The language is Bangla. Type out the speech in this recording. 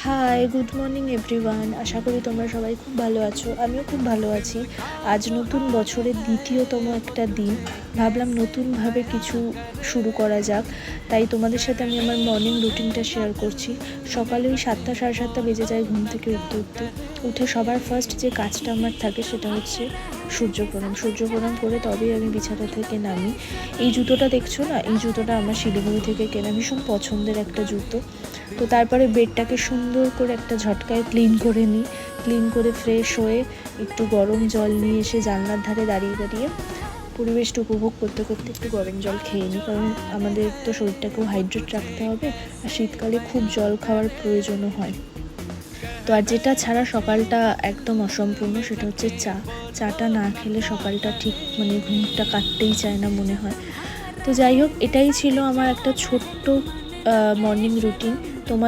High, good morning everyone. আশা করি তোমরা সবাই খুব ভালো আছো। আমিও খুব ভালো আছি। আজ নতুন বছরের দ্বিতীয়তম একটা দিন। ভাবলাম নতুনভাবে কিছু শুরু করা যাক, তাই তোমাদের সাথে আমি আমার মর্নিং রুটিনটা শেয়ার করছি। সকালে ওই 7টা সাড়ে 7টা বেজে যায় ঘুম থেকে উঠে সবার ফার্স্ট যে কাজটা আমার থাকে সেটা হচ্ছে সূর্য প্রণাম করে তবেই আমি বিছানা থেকে নামি। এই জুতোটা দেখছো না, এই জুতোটা আমার শিলিগুড়ি থেকে কেনা, ভীষণ পছন্দের একটা জুতো। তো তারপরে বেডটাকে সুন্দর করে একটা ঝটকায় ক্লিন করে নিই। ক্লিন করে ফ্রেশ হয়ে একটু গরম জল নিয়ে এসে জানলার ধারে দাঁড়িয়ে দাঁড়িয়ে পরিবেশটা উপভোগ করতে করতে একটু গরম জল খেয়ে নিই, কারণ আমাদের তো শরীরটাকেও হাইড্রেট রাখতে হবে, আর শীতকালে খুব জল খাওয়ার প্রয়োজনও হয়। তো আর যেটা ছাড়া সকালটা একদম অসম্পূর্ণ সেটা হচ্ছে চাটা না খেলে সকালটা ঠিক ঘুমটা কাটতেই চায় না মনে হয়। তো যাই হোক, এটাই ছিল আমার একটা ছোট্ট মর্নিং রুটিন।